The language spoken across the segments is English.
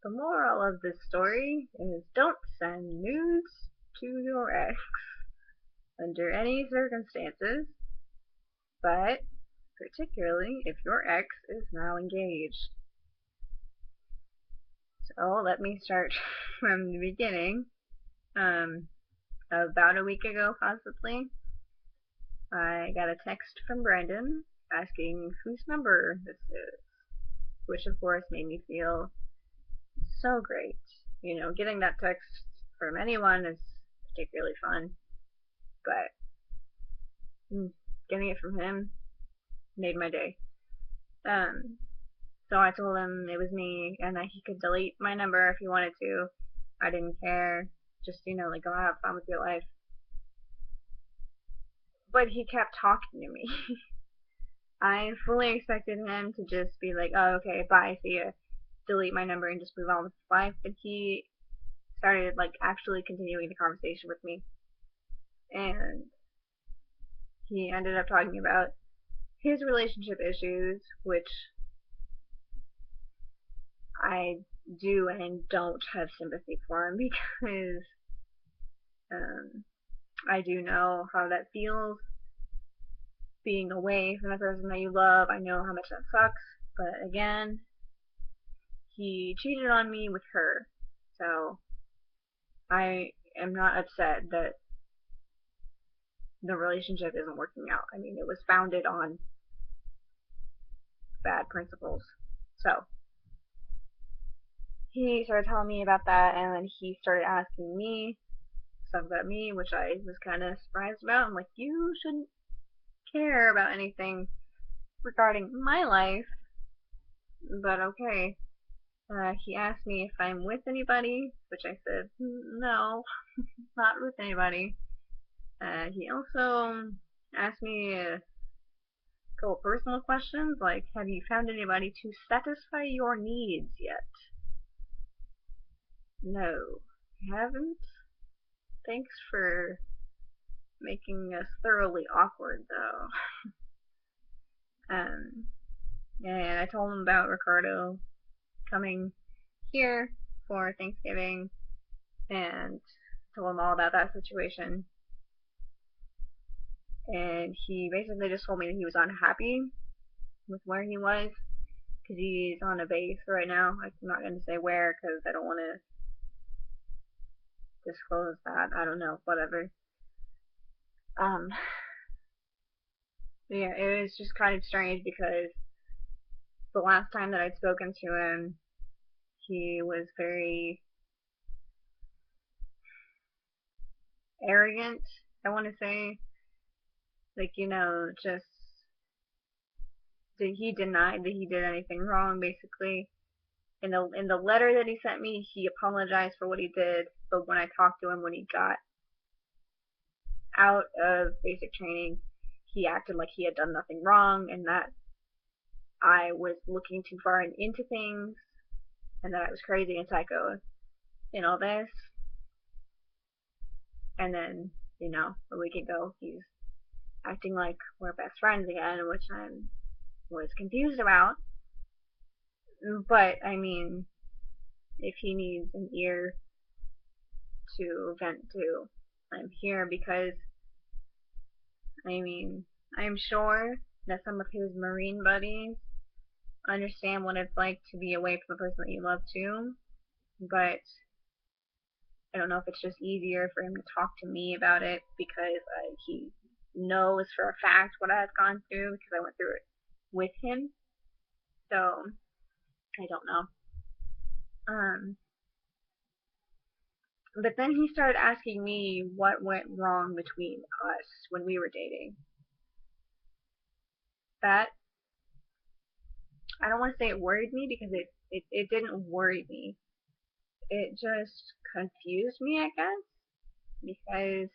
The moral of this story is don't send nudes to your ex under any circumstances, but particularly if your ex is now engaged. So let me start from the beginning. Um, about a week ago, possibly, I got a text from Brandon asking whose number this is, which of course made me feel so great. You know, getting that text from anyone is particularly fun, but getting it from him made my day. Um, so I told him it was me and that he could delete my number if he wanted to. I didn't care. Just, like, go have fun with your life. But he kept talking to me. I fully expected him to just be like, oh, okay, bye, see ya, delete my number and just move on with his life. But he started, like, actually continuing the conversation with me. And he ended up talking about his relationship issues, which I do and don't have sympathy for him because um, I do know how that feels being away from the person that you love. I know how much that sucks. But again, he cheated on me with her. So I am not upset that the relationship isn't working out. I mean, it was founded on bad principles. So he started telling me about that, and then he started asking me stuff about me, which I was kind of surprised about. I'm like, you shouldn't care about anything regarding my life, but okay. He asked me if I'm with anybody, which I said, no, not with anybody. He also asked me a couple personal questions, like, have you found anybody to satisfy your needs yet? No, I haven't. Thanks for making us thoroughly awkward, though. Um, and I told him about Ricardo coming here for Thanksgiving and told him all about that situation. And he basically just told me that he was unhappy with where he was because he's on a base right now. I'm not going to say where because I don't want to disclose that. I don't know, whatever. Um, yeah, it was just kind of strange because the last time that I'd spoken to him, he was very arrogant, I want to say. Like, just that he denied that he did anything wrong, basically. In the letter that he sent me, he apologized for what he did, but when I talked to him when he got out of basic training, he acted like he had done nothing wrong and that I was looking too far into things and that I was crazy and psycho and all this. And then, a week ago, he's acting like we're best friends again, which I was confused about. But, I mean, if he needs an ear to vent to, I'm here because, I mean, I'm sure that some of his Marine buddies understand what it's like to be away from the person that you love too, but I don't know if it's just easier for him to talk to me about it because he knows for a fact what I've gone through because I went through it with him. So I don't know. Um, but then he started asking me what went wrong between us when we were dating. That I don't want to say it worried me because it didn't worry me. It just confused me, I guess, because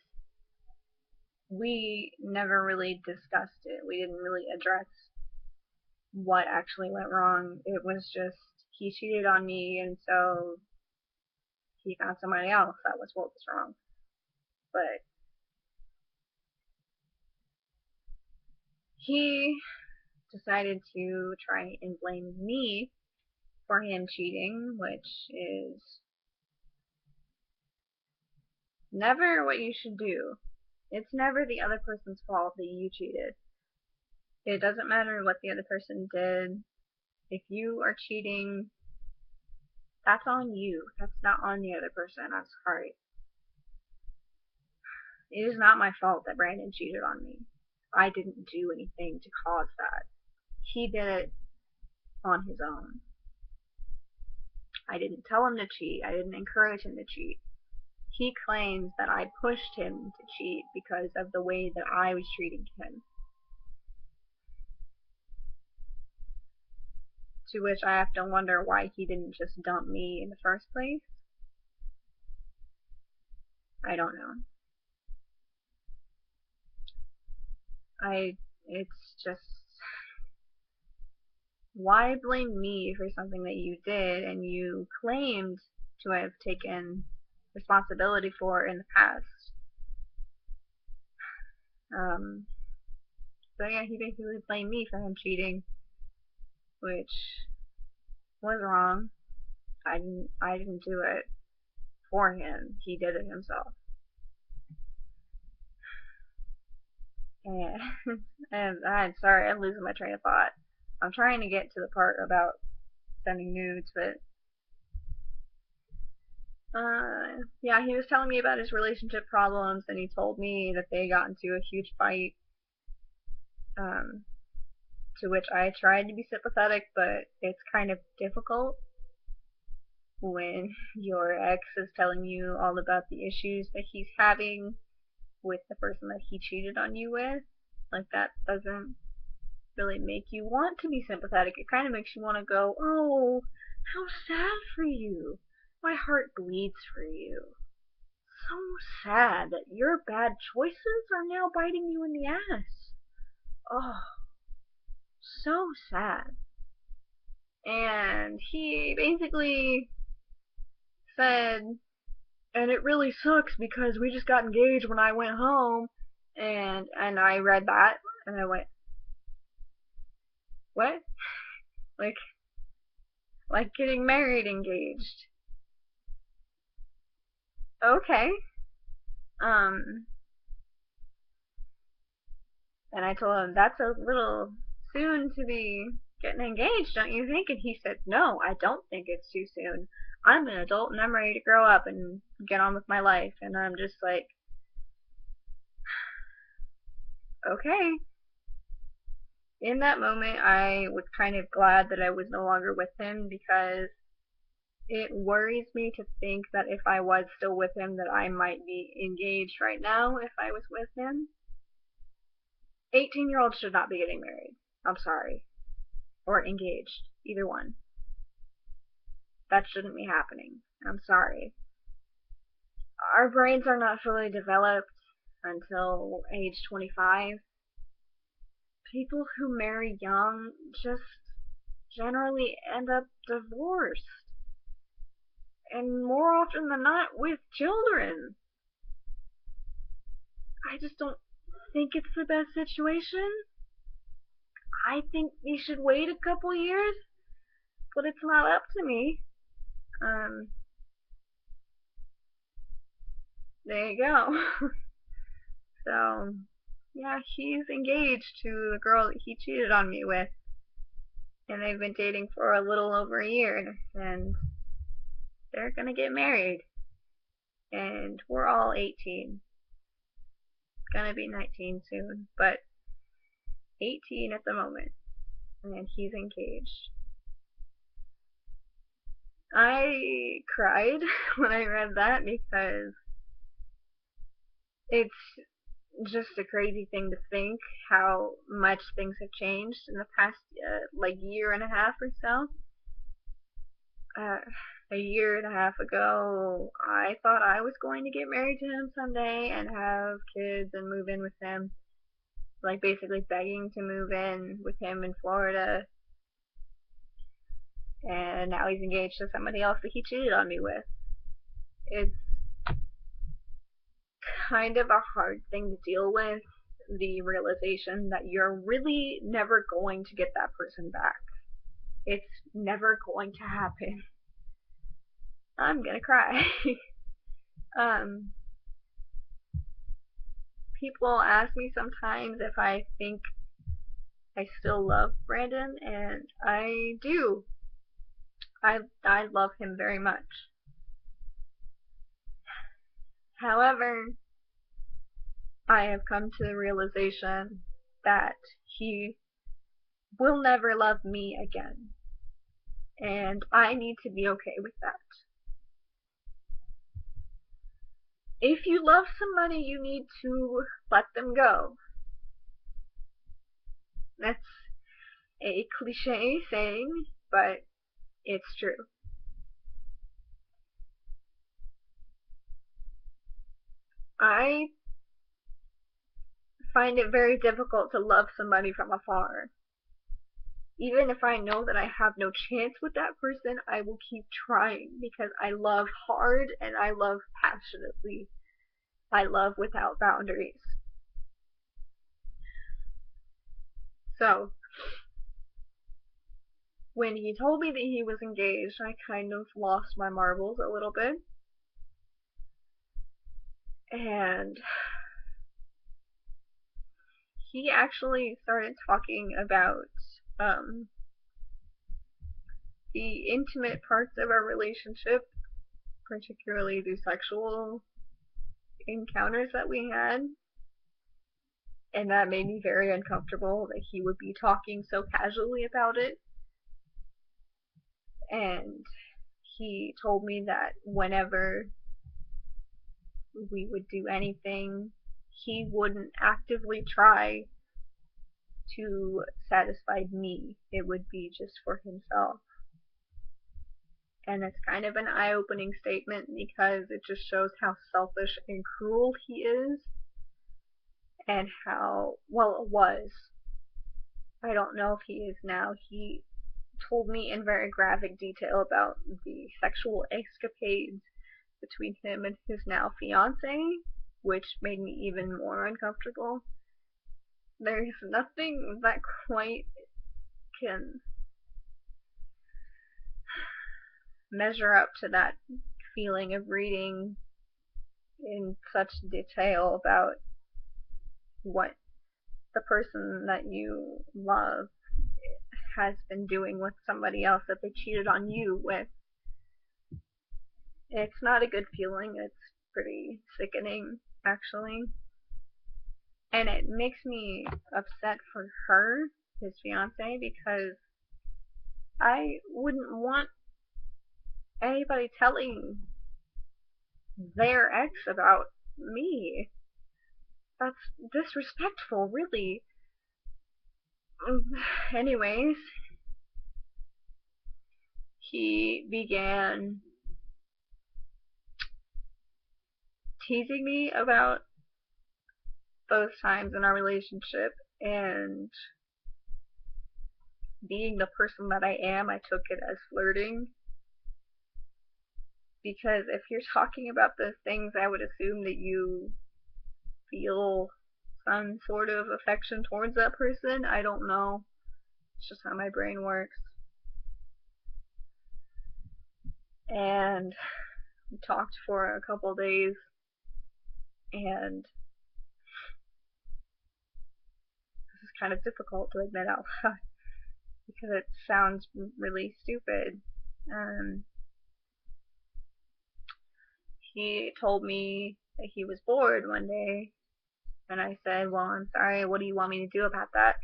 we never really discussed it. We didn't really address what actually went wrong. It was just he cheated on me, and so he found somebody else. That was what was wrong. But he decided to try and blame me for him cheating, which is never what you should do. It's never the other person's fault that you cheated. It doesn't matter what the other person did. If you are cheating, that's on you. That's not on the other person. I'm sorry. It is not my fault that Brandon cheated on me. I didn't do anything to cause that. He did it on his own. I didn't tell him to cheat. I didn't encourage him to cheat. He claims that I pushed him to cheat because of the way that I was treating him. To which I have to wonder why he didn't just dump me in the first place. I don't know. It's just, why blame me for something that you did and you claimed to have taken responsibility for in the past? So yeah, he basically blamed me for him cheating, which was wrong. I didn't do it for him. He did it himself. And I'm sorry, I'm losing my train of thought. I'm trying to get to the part about sending nudes, but yeah, he was telling me about his relationship problems, and he told me that they got into a huge fight. To which I tried to be sympathetic, but it's kind of difficult when your ex is telling you all about the issues that he's having with the person that he cheated on you with. Like, that doesn't really make you want to be sympathetic. It kind of makes you want to go, oh, how sad for you. My heart bleeds for you. So sad that your bad choices are now biting you in the ass. Oh, so sad. And he basically said, and it really sucks because we just got engaged when I went home, and I read that and I went, what? Like getting married, engaged. Okay. And I told him, that's a little soon to be getting engaged, don't you think? And he said, no, I don't think it's too soon. I'm an adult and I'm ready to grow up and get on with my life. And I'm just like, okay. In that moment, I was kind of glad that I was no longer with him, because it worries me to think that if I was still with him, that I might be engaged right now if I was with him. 18-year-olds should not be getting married. I'm sorry. Or engaged. Either one. That shouldn't be happening. I'm sorry. Our brains are not fully developed until age 25. People who marry young just generally end up divorced. And more often than not, with children. I just don't think it's the best situation. I think you should wait a couple years, but it's not up to me. There you go. So, yeah, he's engaged to the girl that he cheated on me with. And they've been dating for a little over a year, and they're gonna get married. And we're all 18. Gonna be 19 soon, but 18 at the moment. And he's engaged. I cried when I read that because it's just a crazy thing to think how much things have changed in the past year and a half or so. A year and a half ago, I thought I was going to get married to him someday and have kids and move in with him. Like, basically begging to move in with him in Florida. And now he's engaged to somebody else that he cheated on me with. It's kind of a hard thing to deal with, the realization that you're really never going to get that person back. It's never going to happen. I'm gonna cry. um, People ask me sometimes if I think I still love Brandon, and I do. I love him very much. However, I have come to the realization that he will never love me again, and I need to be okay with that. If you love somebody, you need to let them go. That's a cliche saying, but it's true. I find it very difficult to love somebody from afar. Even if I know that I have no chance with that person, I will keep trying because I love hard and I love passionately. I love without boundaries. So, when he told me that he was engaged, I kind of lost my marbles a little bit. And he actually started talking about um, the intimate parts of our relationship, particularly the sexual encounters that we had. And that made me very uncomfortable that he would be talking so casually about it. And he told me that whenever we would do anything, he wouldn't actively try to satisfy me. It would be just for himself. And it's kind of an eye-opening statement because it just shows how selfish and cruel he is, and how, well, it was. I don't know if he is now. He told me in very graphic detail about the sexual escapades between him and his now fiancee, which made me even more uncomfortable. There's nothing that quite can measure up to that feeling of reading in such detail about what the person that you love has been doing with somebody else that they cheated on you with. It's not a good feeling. It's pretty sickening, actually. And it makes me upset for her, his fiance, because I wouldn't want anybody telling their ex about me. That's disrespectful, really. Anyways, he began teasing me about those times in our relationship, and being the person that I am, I took it as flirting. Because if you're talking about those things, I would assume that you feel some sort of affection towards that person. I don't know. It's just how my brain works. And we talked for a couple days, and this is kind of difficult to admit out loud because it sounds really stupid. He told me that he was bored one day, and I said, well, I'm sorry, what do you want me to do about that?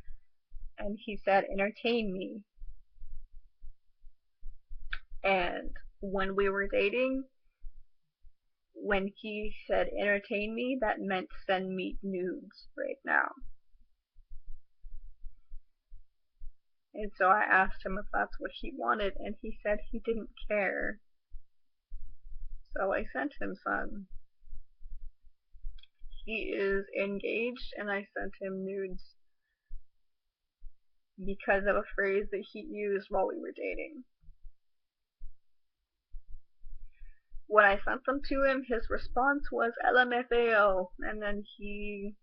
And he said, entertain me. And when we were dating, when he said entertain me, that meant send me nudes right now. And so I asked him if that's what he wanted, and he said he didn't care. So I sent him some. He is engaged, and I sent him nudes because of a phrase that he used while we were dating. When I sent them to him, his response was LMFAO, and then he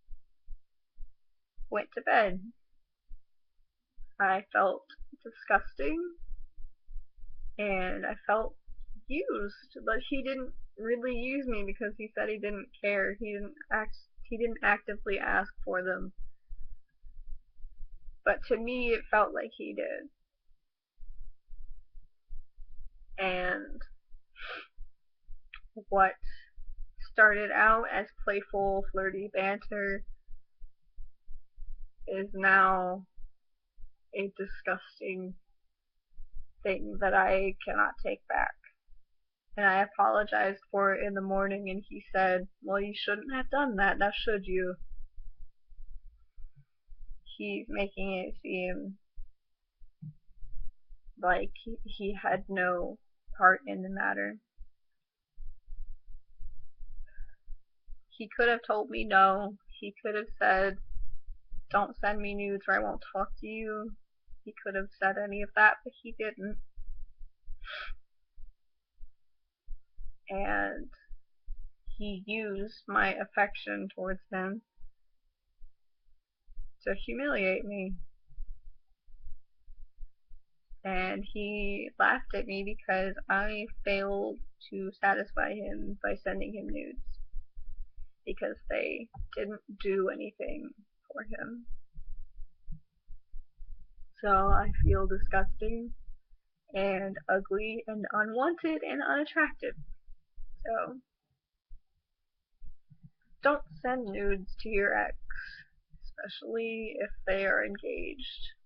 went to bed. I felt disgusting. and I felt used, but he didn't really use me because he said he didn't care. He didn't actively ask for them. But to me it felt like he did. And what started out as playful, flirty banter is now a disgusting thing that I cannot take back. And I apologized for it in the morning, and he said, "Well, you shouldn't have done that, now should you?" He's making it seem like he had no part in the matter. He could have told me no. He could have said, "Don't send me nudes or I won't talk to you." He could have said any of that, but he didn't. And he used my affection towards him to humiliate me. And he laughed at me because I failed to satisfy him by sending him nudes, because they didn't do anything for him. So I feel disgusting and ugly and unwanted and unattractive. So don't send nudes to your ex, especially if they are engaged.